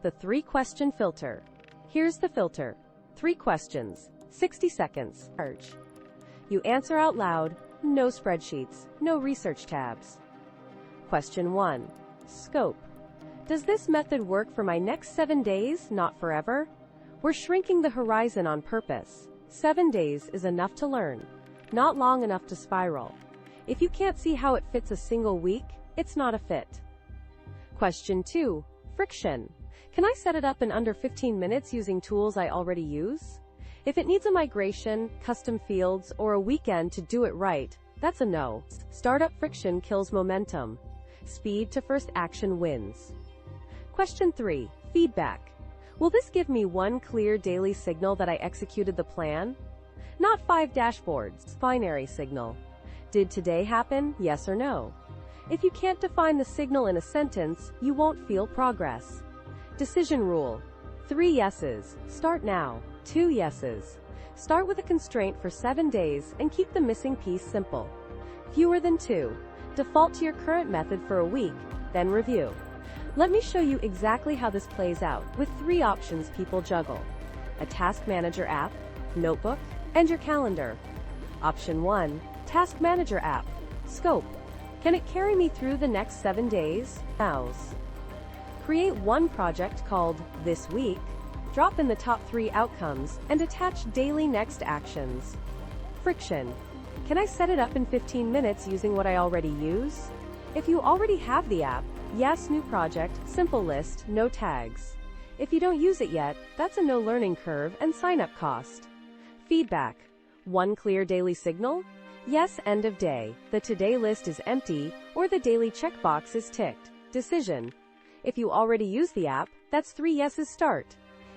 The 3-question filter. Here's the filter. 3 questions, 60 seconds. You answer out loud, no spreadsheets, no research tabs. Question 1. Scope. Does this method work for my next 7 days, not forever? We're shrinking the horizon on purpose. 7 days is enough to learn, not long enough to spiral. If you can't see how it fits a single week, it's not a fit. Question 2. Friction. Can I set it up in under 15 minutes using tools I already use? If it needs a migration, custom fields, or a weekend to do it right, that's a no. Startup friction kills momentum. Speed to first action wins. Question 3. Feedback. Will this give me one clear daily signal that I executed the plan? Not 5 dashboards. Binary signal. Did today happen? Yes or no? If you can't define the signal in a sentence, you won't feel progress. Decision rule. 3 yeses. Start now. 2 yeses. Start with a constraint for 7 days and keep the missing piece simple. Fewer than 2. Default to your current method for a week, then review. Let me show you exactly how this plays out with 3 options people juggle: a task manager app, notebook, and your calendar. Option 1, task manager app. Scope. Can it carry me through the next 7 days? Mouse. Create one project called This Week, drop in the top 3 outcomes, and attach daily next actions. Friction. Can I set it up in 15 minutes using what I already use? If you already have the app, yes, new project, simple list, no tags. If you don't use it yet, that's a no learning curve and sign-up cost. Feedback. One clear daily signal? Yes, end of day, the today list is empty, or the daily checkbox is ticked. Decision. If you already use the app, that's 3 yeses start.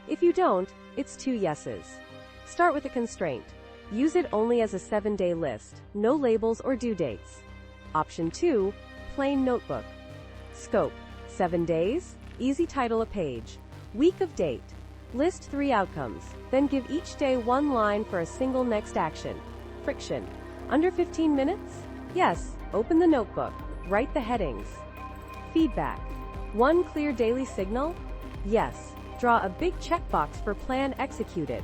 If you don't, it's 2 yeses. Start with a constraint. Use it only as a 7-day list, no labels or due dates. Option 2, plain notebook. Scope. 7 days, easy title a page. Week of date. List 3 outcomes, then give each day 1 line for a single next action. Friction. Under 15 minutes? Yes, open the notebook, write the headings. Feedback. One clear daily signal? Yes, draw a big checkbox for plan executed.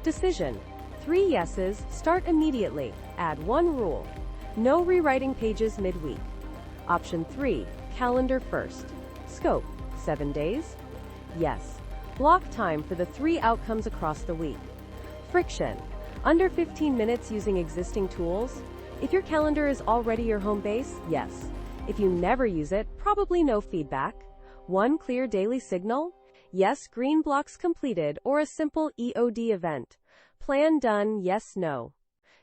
Decision. 3 yeses, start immediately, add 1 rule. No rewriting pages midweek. Option 3, calendar first. Scope. 7 days? Yes. Block time for the 3 outcomes across the week. Friction. Under 15 minutes using existing tools? If your calendar is already your home base, yes. If you never use it, probably no feedback. One clear daily signal? Yes, green blocks completed, or a simple EOD event. Plan done, yes, no.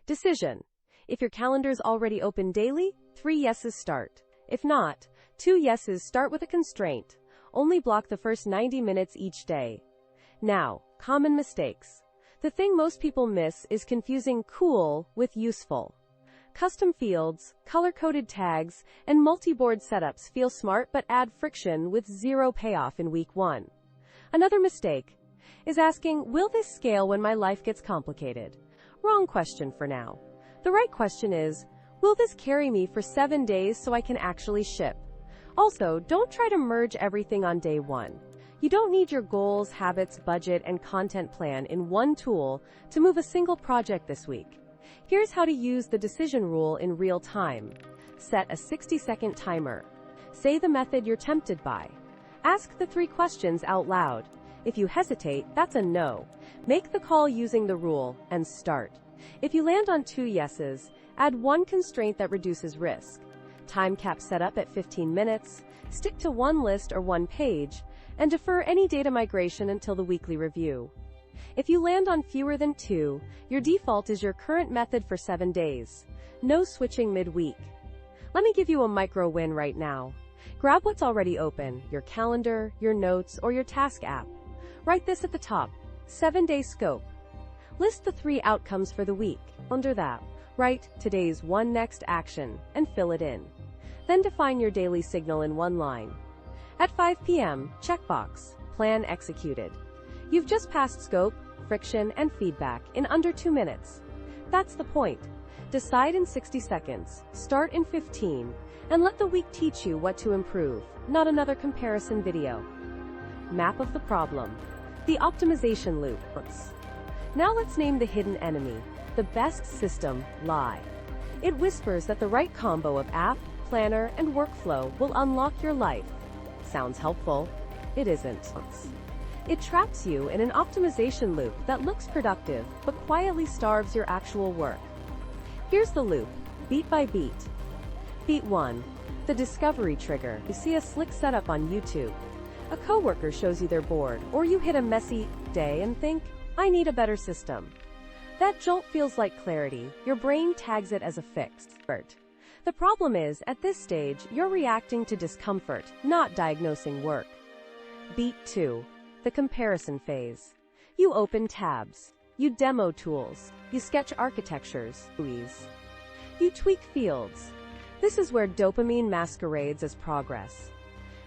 Decision. If your calendar's already open daily, 3 yeses start. If not, 2 yeses start with a constraint. Only block the first 90 minutes each day. Now, common mistakes. The thing most people miss is confusing cool with useful. Custom fields, color-coded tags, and multi-board setups feel smart but add friction with 0 payoff in week 1. Another mistake is asking, will this scale when my life gets complicated? Wrong question for now. The right question is, will this carry me for 7 days so I can actually ship? Also, don't try to merge everything on day 1. You don't need your goals, habits, budget, and content plan in one tool to move a single project this week. Here's how to use the decision rule in real time. Set a 60-second timer. Say the method you're tempted by. Ask the 3 questions out loud. If you hesitate, that's a no. Make the call using the rule and start. If you land on 2 yeses, add 1 constraint that reduces risk. Time cap setup at 15 minutes, stick to 1 list or 1 page, and defer any data migration until the weekly review. If you land on fewer than 2, your default is your current method for 7 days. No switching mid-week. Let me give you a micro win right now. Grab what's already open, your calendar, your notes, or your task app. Write this at the top, 7-day scope. List the 3 outcomes for the week. Under that, write today's 1 next action and fill it in. Then define your daily signal in 1 line. At 5 p.m., checkbox, plan executed. You've just passed scope, friction, and feedback in under 2 minutes. That's the point. Decide in 60 seconds, start in 15, and let the week teach you what to improve, not another comparison video. Map of the problem. The optimization loop. Now let's name the hidden enemy. The best system, lie. It whispers that the right combo of app, planner, and workflow will unlock your life. Sounds helpful. It isn't. It traps you in an optimization loop that looks productive, but quietly starves your actual work. Here's the loop, beat by beat. Beat 1. The discovery trigger. You see a slick setup on YouTube. A coworker shows you their board, or you hit a messy day and think, I need a better system. That jolt feels like clarity. Your brain tags it as a fix. The problem is, at this stage, you're reacting to discomfort, not diagnosing work. Beat 2. The comparison phase. You open tabs. You demo tools. You sketch architectures. You tweak fields. This is where dopamine masquerades as progress.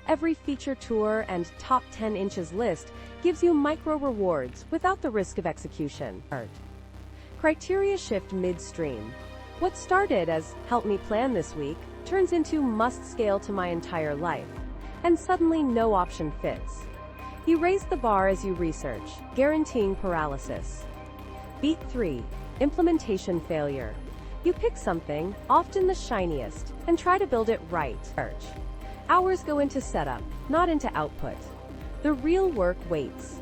Every feature tour and top 10 inches list gives you micro rewards without the risk of execution. Criteria shift midstream. What started as help me plan this week turns into must scale to my entire life, and suddenly no option fits. You raise the bar as you research, guaranteeing paralysis. Beat 3. Implementation failure. You pick something, often the shiniest, and try to build it right. Hours go into setup, not into output. The real work waits.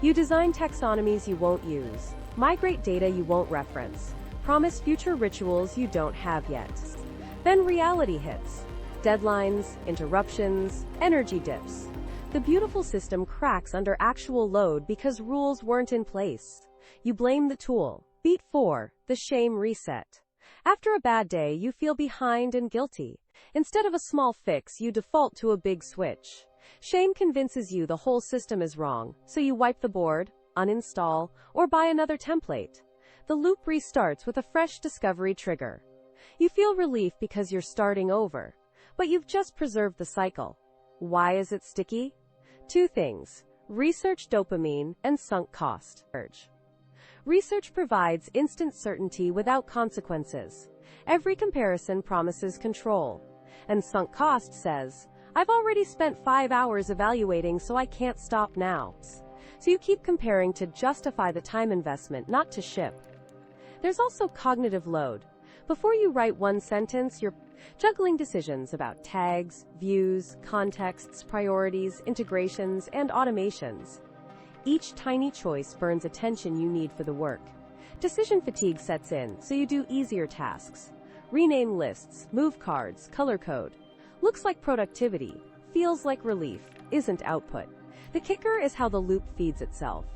You design taxonomies you won't use, migrate data you won't reference, promise future rituals you don't have yet. Then reality hits. Deadlines, interruptions, energy dips. The beautiful system cracks under actual load because rules weren't in place. You blame the tool. Beat 4. The shame reset. After a bad day, you feel behind and guilty. Instead of a small fix, you default to a big switch. Shame convinces you the whole system is wrong, so you wipe the board, uninstall, or buy another template. The loop restarts with a fresh discovery trigger. You feel relief because you're starting over, but you've just preserved the cycle. Why is it sticky? 2 things: research dopamine and sunk cost. Research provides instant certainty without consequences. Every comparison promises control. And sunk cost says, I've already spent 5 hours evaluating, so I can't stop now. So you keep comparing to justify the time investment, not to ship. There's also cognitive load. Before you write one sentence, you're juggling decisions about tags, views, contexts, priorities, integrations, and automations. Each tiny choice burns attention you need for the work. Decision fatigue sets in, so you do easier tasks. Rename lists, move cards, color code. Looks like productivity, feels like relief, isn't output. The kicker is how the loop feeds itself.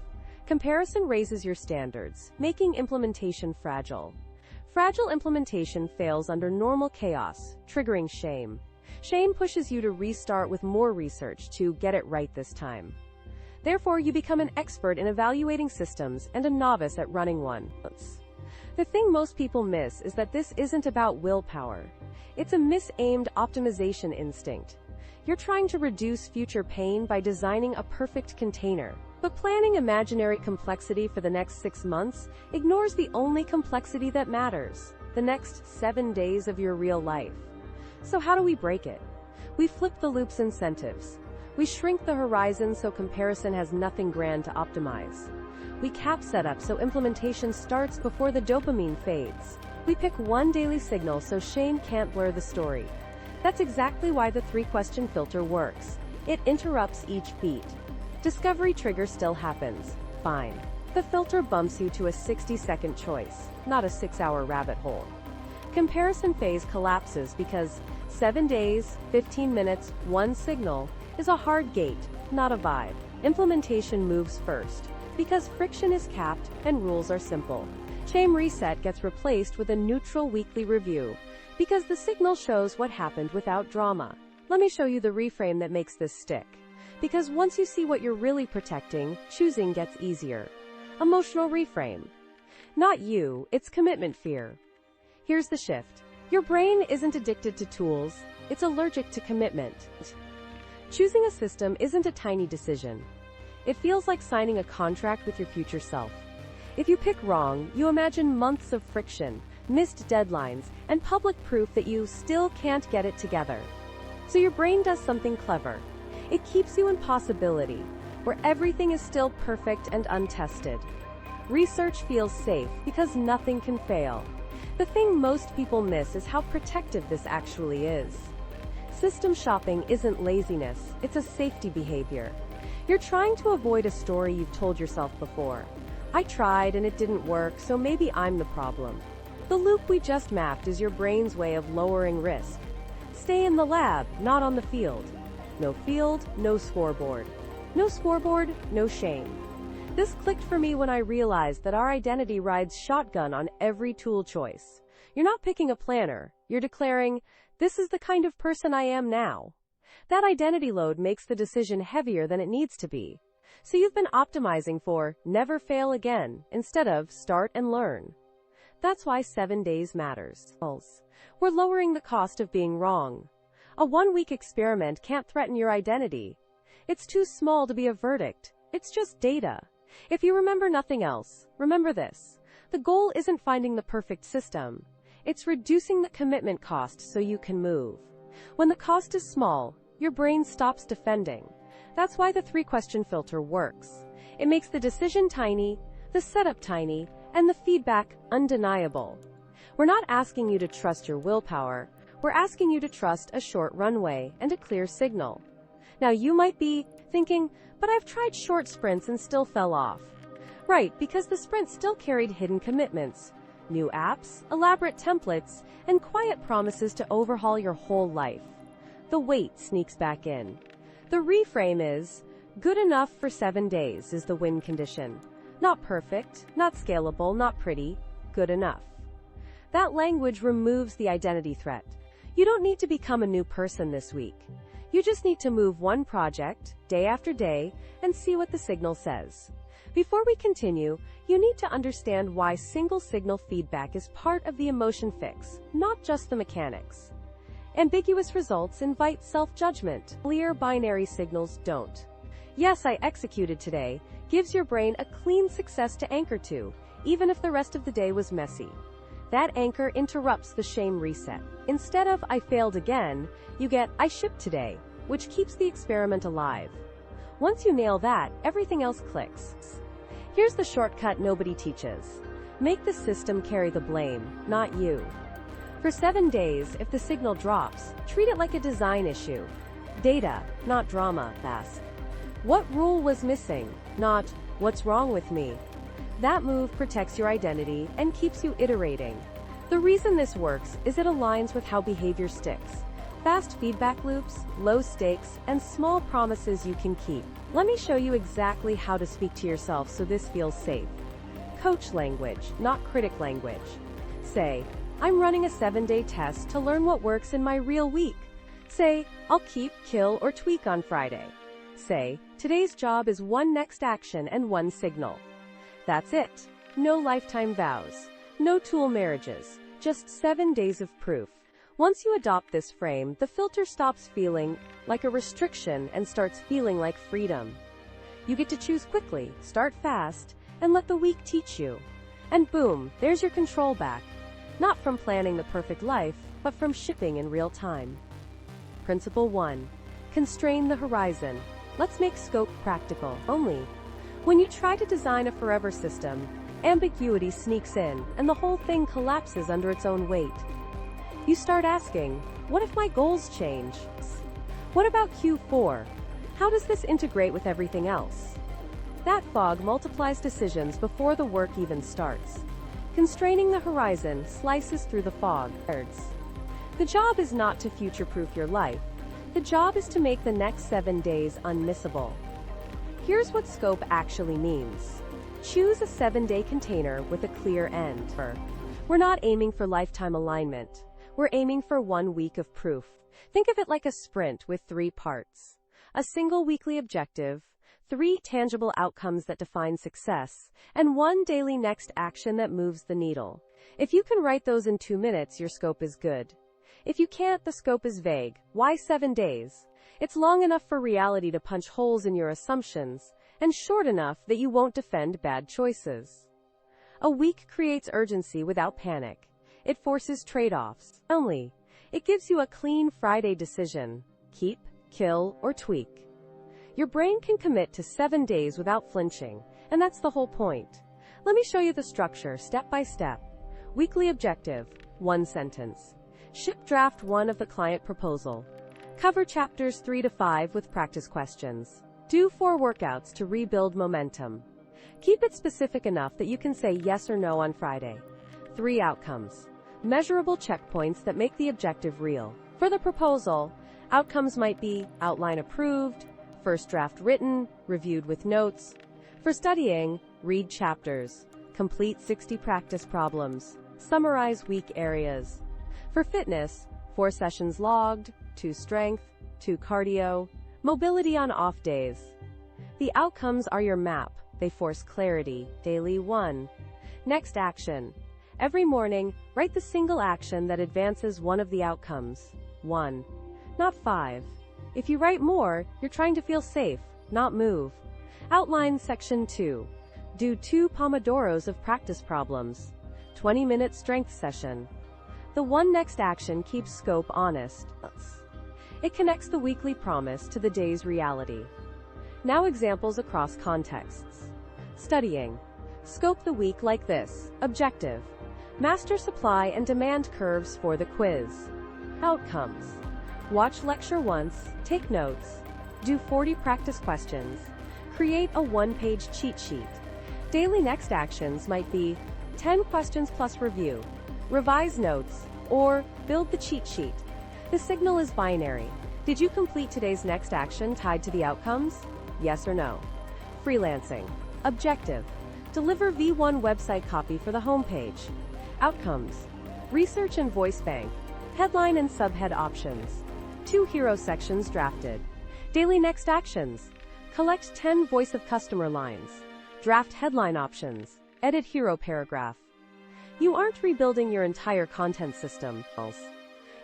Comparison raises your standards, making implementation fragile. Fragile implementation fails under normal chaos, triggering shame. Shame pushes you to restart with more research to get it right this time. Therefore, you become an expert in evaluating systems and a novice at running one. The thing most people miss is that this isn't about willpower. It's a misaimed optimization instinct. You're trying to reduce future pain by designing a perfect container. But planning imaginary complexity for the next 6 months ignores the only complexity that matters: the next 7 days of your real life. So how do we break it? We flip the loop's incentives. We shrink the horizon so comparison has nothing grand to optimize. We cap setup so implementation starts before the dopamine fades. We pick one daily signal so shame can't blur the story. That's exactly why the 3-question filter works. It interrupts each beat. Discovery trigger still happens. Fine. The filter bumps you to a 60-second choice, not a 6-hour rabbit hole. Comparison phase collapses because 7 days, 15 minutes, 1 signal is a hard gate, not a vibe. Implementation moves first, because friction is capped and rules are simple. Shame reset gets replaced with a neutral weekly review, because the signal shows what happened without drama. Let me show you the reframe that makes this stick. Because once you see what you're really protecting, choosing gets easier. Emotional reframe. Not you, it's commitment fear. Here's the shift. Your brain isn't addicted to tools, it's allergic to commitment. Choosing a system isn't a tiny decision. It feels like signing a contract with your future self. If you pick wrong, you imagine months of friction, missed deadlines, and public proof that you still can't get it together. So your brain does something clever. It keeps you in possibility, where everything is still perfect and untested. Research feels safe because nothing can fail. The thing most people miss is how protective this actually is. System shopping isn't laziness, it's a safety behavior. You're trying to avoid a story you've told yourself before. I tried and it didn't work, so maybe I'm the problem. The loop we just mapped is your brain's way of lowering risk. Stay in the lab, not on the field. No field, no scoreboard. No scoreboard, no shame. This clicked for me when I realized that our identity rides shotgun on every tool choice. You're not picking a planner, you're declaring, this is the kind of person I am now. That identity load makes the decision heavier than it needs to be. So you've been optimizing for never fail again instead of start and learn. That's why 7 days matters. We're lowering the cost of being wrong. A 1-week experiment can't threaten your identity. It's too small to be a verdict. It's just data. If you remember nothing else, remember this. The goal isn't finding the perfect system. It's reducing the commitment cost so you can move. When the cost is small, your brain stops defending. That's why the 3-question filter works. It makes the decision tiny, the setup tiny, and the feedback undeniable. We're not asking you to trust your willpower. We're asking you to trust a short runway and a clear signal. Now you might be thinking, but I've tried short sprints and still fell off. Right, because the sprint still carried hidden commitments, new apps, elaborate templates, and quiet promises to overhaul your whole life. The weight sneaks back in. The reframe is, good enough for 7 days is the win condition. Not perfect, not scalable, not pretty, good enough. That language removes the identity threat. You don't need to become a new person this week. You just need to move one project, day after day, and see what the signal says. Before we continue, you need to understand why single signal feedback is part of the emotion fix, not just the mechanics. Ambiguous results invite self-judgment. Clear binary signals don't. Yes, I executed today gives your brain a clean success to anchor to, even if the rest of the day was messy. That anchor interrupts the shame reset. Instead of I failed again, you get I shipped today, which keeps the experiment alive. Once you nail that, everything else clicks. Here's the shortcut nobody teaches. Make the system carry the blame, not you. For 7 days, if the signal drops, treat it like a design issue. Data, not drama. Ask, what rule was missing? Not, what's wrong with me? That move protects your identity and keeps you iterating. The reason this works is it aligns with how behavior sticks. Fast feedback loops, low stakes, and small promises you can keep. Let me show you exactly how to speak to yourself so this feels safe. Coach language, not critic language. Say, I'm running a 7-day test to learn what works in my real week. Say, I'll keep, kill, or tweak on Friday. Say, today's job is one next action and one signal. That's it. No lifetime vows. No tool marriages. Just 7 days of proof. Once you adopt this frame, the filter stops feeling like a restriction and starts feeling like freedom. You get to choose quickly, start fast, and let the week teach you. And boom, there's your control back. Not from planning the perfect life, but from shipping in real time. Principle 1. Constrain the horizon. Let's make scope practical. Only. When you try to design a forever system, ambiguity sneaks in, and the whole thing collapses under its own weight. You start asking, what if my goals change? What about Q4? How does this integrate with everything else? That fog multiplies decisions before the work even starts. Constraining the horizon slices through the fog. The job is not to future-proof your life. The job is to make the next 7 days unmissable. Here's what scope actually means. Choose a 7-day container with a clear end. We're not aiming for lifetime alignment. We're aiming for 1 week of proof. Think of it like a sprint with 3 parts. A single weekly objective, 3 tangible outcomes that define success, and 1 daily next action that moves the needle. If you can write those in 2 minutes, your scope is good. If you can't, the scope is vague. Why 7 days? It's long enough for reality to punch holes in your assumptions, and short enough that you won't defend bad choices. A week creates urgency without panic. It forces trade-offs. Only. It gives you a clean Friday decision. Keep, kill, or tweak. Your brain can commit to 7 days without flinching, and that's the whole point. Let me show you the structure step by step. Weekly objective, 1 sentence. Ship draft 1 of the client proposal. Cover chapters 3 to 5 with practice questions. Do 4 workouts to rebuild momentum. Keep it specific enough that you can say yes or no on Friday. 3 outcomes. Measurable checkpoints that make the objective real. For the proposal, outcomes might be outline approved, first draft written, reviewed with notes. For studying, read chapters, complete 60 practice problems, summarize weak areas. For fitness, 4 sessions logged, 2 strength, 2 cardio, mobility on off days. The outcomes are your map. They force clarity. Daily 1. Next action. Every morning, write the single action that advances one of the outcomes. 1. Not 5. If you write more, you're trying to feel safe, not move. Outline section 2. Do 2 Pomodoros of practice problems. 20-minute strength session. The 1 next action keeps scope honest. It connects the weekly promise to the day's reality. Now examples across contexts. Studying. Scope the week like this. Objective. Master supply and demand curves for the quiz. Outcomes. Watch lecture once, take notes, do 40 practice questions, create a 1-page cheat sheet. Daily next actions might be 10 questions plus review, revise notes, or build the cheat sheet. The signal is binary. Did you complete today's next action tied to the outcomes? Yes or no? Freelancing. Objective. Deliver V1 website copy for the homepage. Outcomes. Research and voice bank. Headline and subhead options. 2 hero sections drafted. Daily next actions. Collect 10 voice of customer lines. Draft headline options. Edit hero paragraph. You aren't rebuilding your entire content system.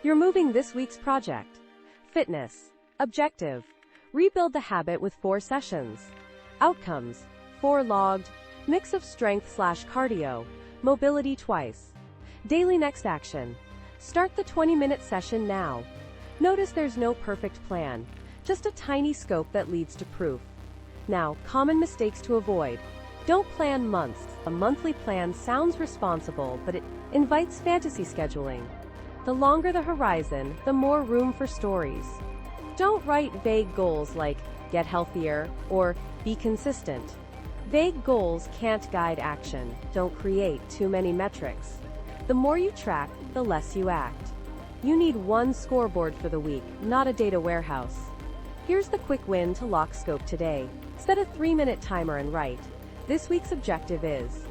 You're moving this week's project. Fitness. Objective. Rebuild the habit with 4 sessions. Outcomes. 4 logged. Mix of strength/cardio. Mobility twice. Daily next action. Start the 20-minute session now. Notice there's no perfect plan, just a tiny scope that leads to proof. Now, common mistakes to avoid. Don't plan months. A monthly plan sounds responsible, but it invites fantasy scheduling. The longer the horizon, the more room for stories. Don't write vague goals like get healthier or be consistent. Vague goals can't guide action. Don't create too many metrics. The more you track, the less you act. You need one scoreboard for the week, not a data warehouse. Here's the quick win to lock scope today. Set a 3-minute timer and write. This week's objective is.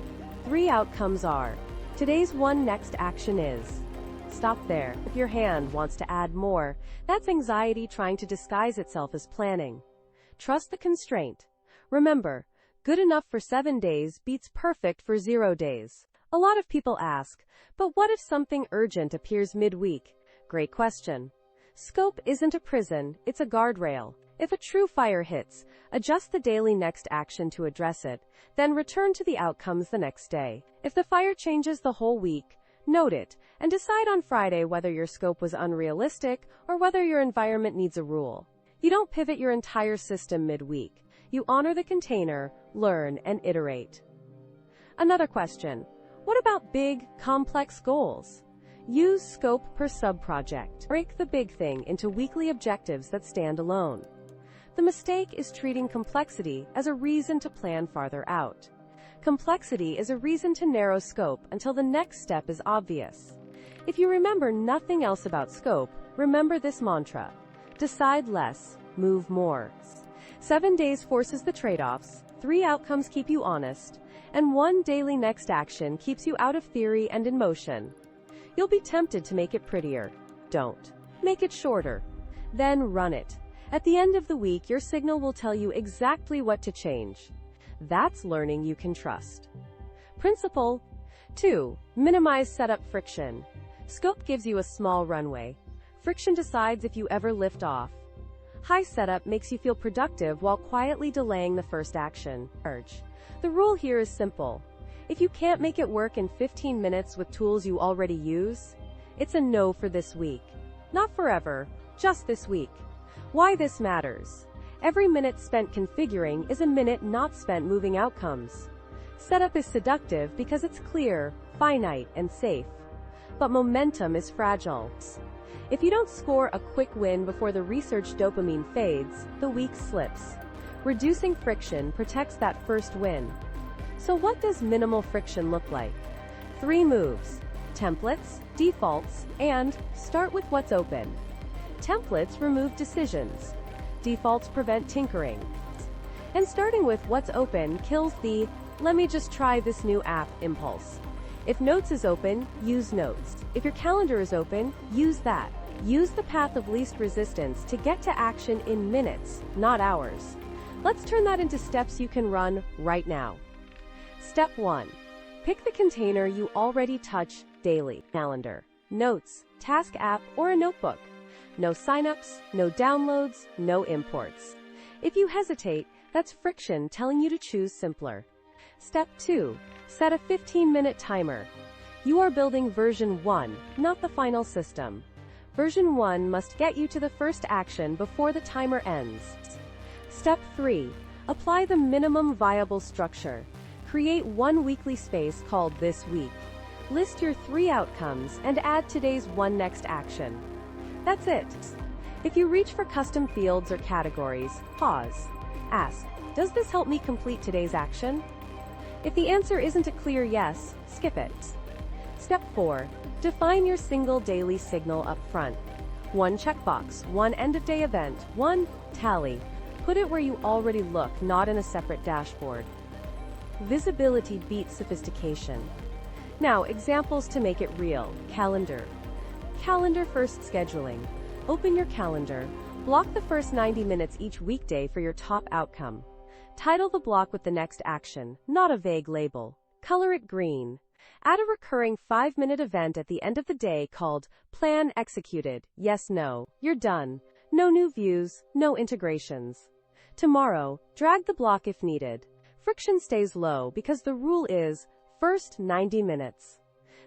3 outcomes are. Today's 1 next action is. Stop there. If your hand wants to add more, that's anxiety trying to disguise itself as planning. Trust the constraint. Remember, good enough for 7 days beats perfect for 0 days. A lot of people ask, but what if something urgent appears midweek? Great question. Scope isn't a prison, it's a guardrail. If a true fire hits, adjust the daily next action to address it, then return to the outcomes the next day. If the fire changes the whole week, note it, and decide on Friday whether your scope was unrealistic or whether your environment needs a rule. You don't pivot your entire system midweek. You honor the container, learn, and iterate. Another question. What about big, complex goals? Use scope per sub-project. Break the big thing into weekly objectives that stand alone. The mistake is treating complexity as a reason to plan farther out. Complexity is a reason to narrow scope until the next step is obvious. If you remember nothing else about scope, remember this mantra. Decide less, move more. 7 days forces the trade-offs, 3 outcomes keep you honest, and 1 daily next action keeps you out of theory and in motion. You'll be tempted to make it prettier. Don't. Make it shorter. Then run it. At the end of the week, your signal will tell you exactly what to change. That's learning you can trust. Principle 2. Minimize setup friction. Scope gives you a small runway. Friction decides if you ever lift off. High setup makes you feel productive while quietly delaying the first action. The rule here is simple. If you can't make it work in 15 minutes with tools you already use, it's a no for this week. Not forever, just this week. Why this matters. Every minute spent configuring is a minute not spent moving outcomes. Setup is seductive because it's clear, finite, and safe. But momentum is fragile. If you don't score a quick win before the research dopamine fades, the week slips. Reducing friction protects that first win. So what does minimal friction look like? 3 moves: templates, defaults, and start with what's open. Templates remove decisions. Defaults prevent tinkering. And starting with what's open kills the "let me just try this new app" impulse. If Notes is open, use Notes. If your calendar is open, use that. Use the path of least resistance to get to action in minutes, not hours. Let's turn that into steps you can run right now. Step 1. Pick the container you already touch daily: calendar, notes, task app, or a notebook. No signups, no downloads, no imports. If you hesitate, that's friction telling you to choose simpler. Step 2. Set a 15-minute timer. You are building version 1, not the final system. Version 1 must get you to the first action before the timer ends. Step 3. Apply the minimum viable structure. Create one weekly space called This Week. List your 3 outcomes and add today's one next action. That's it. If you reach for custom fields or categories, pause. Ask, does this help me complete today's action? If the answer isn't a clear yes, skip it. Step 4. Define your single daily signal up front. 1 checkbox, 1 end-of-day event, 1 tally. Put it where you already look, not in a separate dashboard. Visibility beats sophistication. Now, examples to make it real. Calendar. Calendar first scheduling. Open your calendar. Block the first 90 minutes each weekday for your top outcome. Title the block with the next action, not a vague label. Color it green. Add a recurring 5-minute event at the end of the day called Plan Executed. Yes, no. You're done. No new views, no integrations. Tomorrow, drag the block if needed. Friction stays low because the rule is first 90 minutes.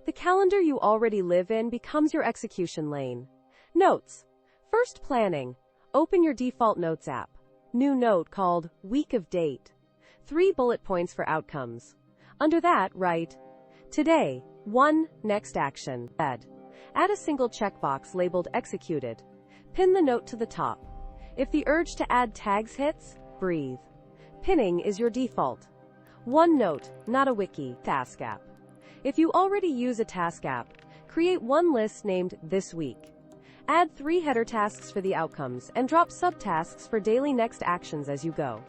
The calendar you already live in becomes your execution lane. Notes. First planning. Open your default Notes app. New note called Week of Date. 3 bullet points for outcomes. Under that, write Today, 1, next action, add a single checkbox labeled Executed. Pin the note to the top. If the urge to add tags hits, breathe. Pinning is your default. One note, not a wiki. Task app. If you already use a task app, create one list named This Week. Add 3 header tasks for the outcomes and drop subtasks for daily next actions as you go.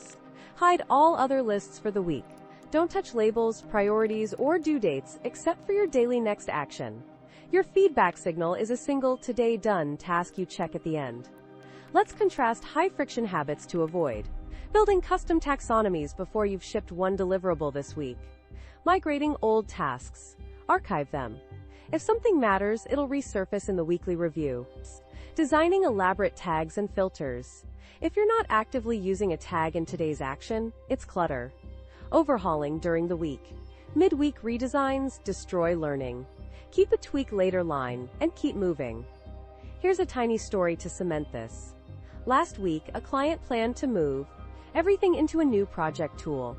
Hide all other lists for the week. Don't touch labels, priorities, or due dates except for your daily next action. Your feedback signal is a single today done task you check at the end. Let's contrast high-friction habits to avoid. Building custom taxonomies before you've shipped one deliverable this week. Migrating old tasks. Archive them. If something matters, it'll resurface in the weekly review. Designing elaborate tags and filters. If you're not actively using a tag in today's action, it's clutter. Overhauling during the week. Mid-week redesigns destroy learning. Keep a tweak later line and keep moving. Here's a tiny story to cement this. Last week, a client planned to move everything into a new project tool.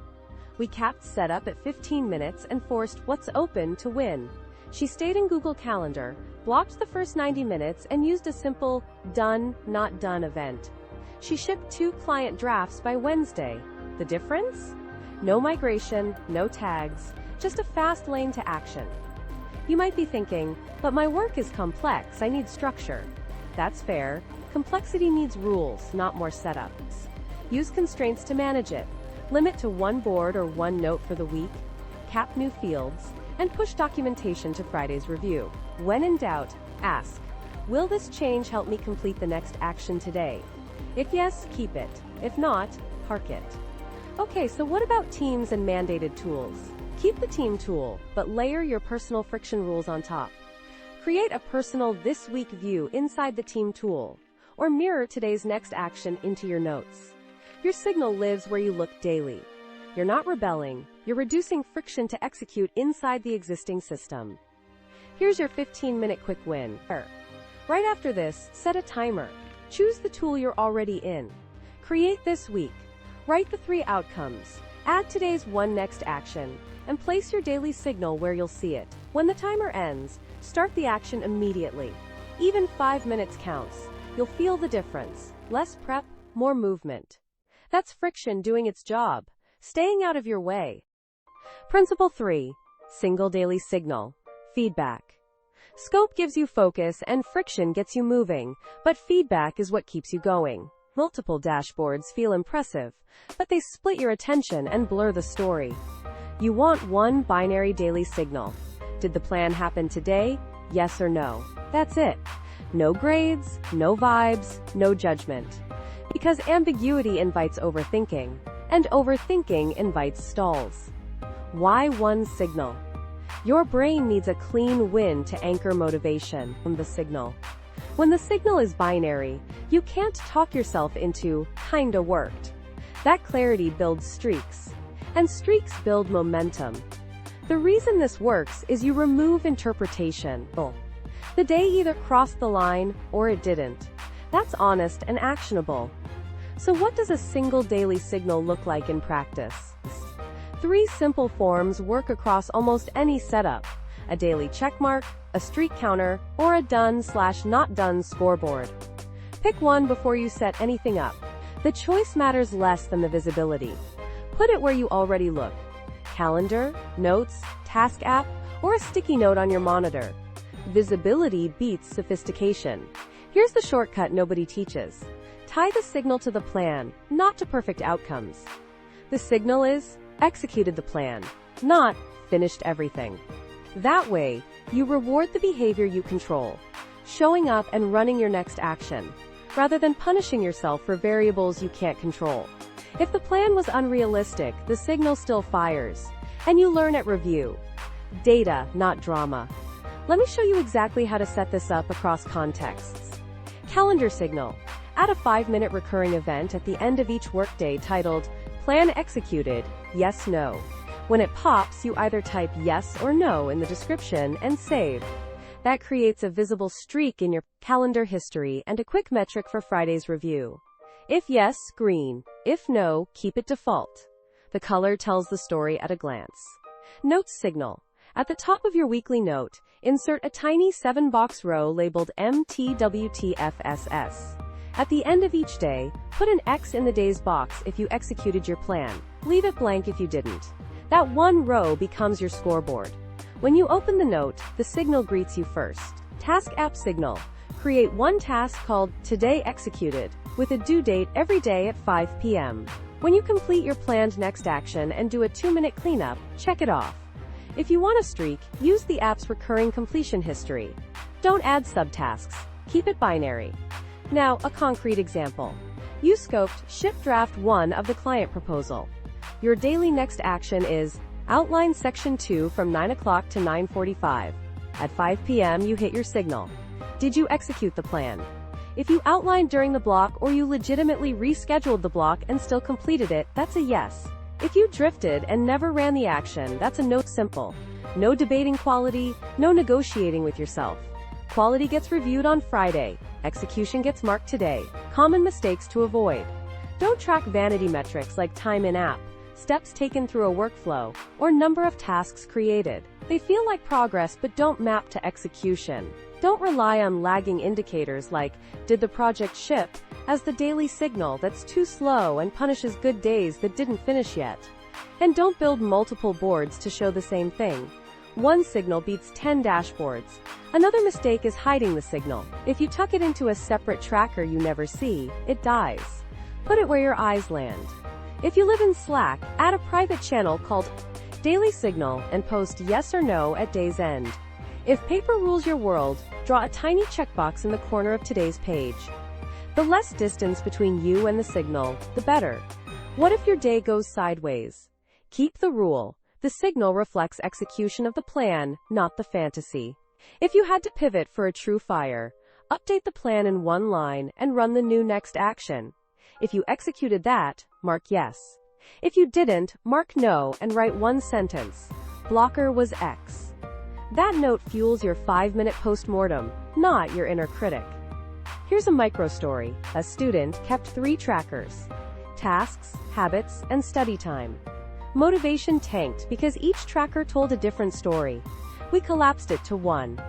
We capped setup at 15 minutes and forced what's open to win. She stayed in Google Calendar, blocked the first 90 minutes, and used a simple done, not done event. She shipped 2 client drafts by Wednesday. The difference? No migration, no tags, just a fast lane to action. You might be thinking, but my work is complex, I need structure. That's fair. Complexity needs rules, not more setups. Use constraints to manage it. Limit to 1 board or 1 note for the week. Cap new fields. And push documentation to Friday's review. When in doubt, ask, will this change help me complete the next action today? If yes, keep it. If not, park it. Okay, so what about teams and mandated tools? Keep the team tool, but layer your personal friction rules on top. Create a personal This Week view inside the team tool, or mirror today's next action into your notes. Your signal lives where you look daily. You're not rebelling, you're reducing friction to execute inside the existing system. Here's your 15-minute quick win. Right after this, set a timer. Choose the tool you're already in. Create this week. Write the 3 outcomes. Add today's one next action, and place your daily signal where you'll see it. When the timer ends, start the action immediately. Even 5 minutes counts. You'll feel the difference. Less prep, more movement. That's friction doing its job, staying out of your way. Principle 3. Single daily signal. Feedback. Scope gives you focus and friction gets you moving, but feedback is what keeps you going. Multiple dashboards feel impressive, but they split your attention and blur the story. You want one binary daily signal. Did the plan happen today? Yes or no? That's it. No grades, no vibes, no judgment. Because ambiguity invites overthinking, and overthinking invites stalls. Why one signal? Your brain needs a clean win to anchor motivation from the signal. When the signal is binary, you can't talk yourself into "kinda worked." That clarity builds streaks, and streaks build momentum. The reason this works is you remove interpretation. The day either crossed the line or it didn't. That's honest and actionable. So what does a single daily signal look like in practice? 3 simple forms work across almost any setup: a daily checkmark, a streak counter, or a done/not done scoreboard. Pick one before you set anything up. The choice matters less than the visibility. Put it where you already look: calendar, notes, task app, or a sticky note on your monitor. Visibility beats sophistication. Here's the shortcut nobody teaches. Tie the signal to the plan, not to perfect outcomes. The signal is executed the plan, not finished everything. That way, you reward the behavior you control, showing up and running your next action, rather than punishing yourself for variables you can't control. If the plan was unrealistic, the signal still fires, and you learn at review. Data, not drama. Let me show you exactly how to set this up across contexts. Calendar signal. Add a 5-minute recurring event at the end of each workday titled Plan Executed, Yes, No. When it pops, you either type yes or no in the description and save. That creates a visible streak in your calendar history and a quick metric for Friday's review. If yes, green. If no, keep it default. The color tells the story at a glance. Notes signal. At the top of your weekly note, insert a tiny 7-box row labeled MTWTFSS. At the end of each day, put an X in the day's box if you executed your plan. Leave it blank if you didn't. That one row becomes your scoreboard. When you open the note, the signal greets you first. Task app signal. Create one task called Today Executed, with a due date every day at 5 p.m. When you complete your planned next action and do a 2-minute cleanup, check it off. If you want a streak, use the app's recurring completion history. Don't add subtasks. Keep it binary. Now, a concrete example. You scoped Ship Draft 1 of the client proposal. Your daily next action is outline section 2 from 9 o'clock to 9:45. At 5 p.m. you hit your signal. Did you execute the plan? If you outlined during the block or you legitimately rescheduled the block and still completed it, that's a yes. If you drifted and never ran the action, that's a no. Simple. No debating quality, no negotiating with yourself. Quality gets reviewed on Friday. Execution gets marked today. Common mistakes to avoid. Don't track vanity metrics like time in app, steps taken through a workflow, or number of tasks created. They feel like progress but don't map to execution. Don't rely on lagging indicators like, did the project ship, as the daily signal that's too slow and punishes good days that didn't finish yet. And don't build multiple boards to show the same thing. One signal beats 10 dashboards. Another mistake is hiding the signal. If you tuck it into a separate tracker you never see, it dies. Put it where your eyes land. If you live in Slack, add a private channel called Daily Signal and post yes or no at day's end. If paper rules your world, draw a tiny checkbox in the corner of today's page. The less distance between you and the signal, the better. What if your day goes sideways? Keep the rule. The signal reflects execution of the plan, not the fantasy. If you had to pivot for a true fire, update the plan in one line and run the new next action. If you executed that, mark yes. If you didn't, mark no and write one sentence. Blocker was X. That note fuels your 5-minute postmortem, not your inner critic. Here's a micro story. A student kept 3 trackers: tasks, habits, and study time. Motivation tanked because each tracker told a different story. We collapsed it to one.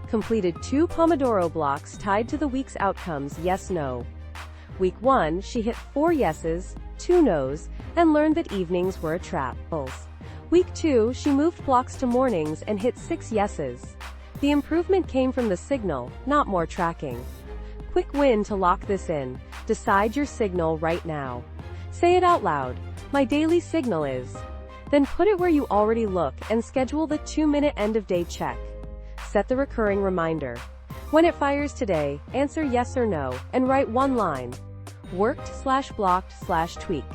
Completed 2 Pomodoro blocks tied to the week's outcomes: yes, no. Week 1, she hit 4 yeses, 2 nos, and learned that evenings were a trap. Week 2, she moved blocks to mornings and hit 6 yeses. The improvement came from the signal, not more tracking. Quick win to lock this in. Decide your signal right now. Say it out loud. My daily signal is. Then put it where you already look and schedule the 2-minute end-of-day check. Set the recurring reminder. When it fires today, answer yes or no, and write 1 line. Worked/blocked/tweak.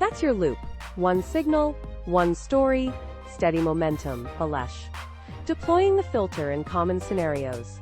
That's your loop. 1 signal, 1 story, steady momentum. Deploying the filter in common scenarios.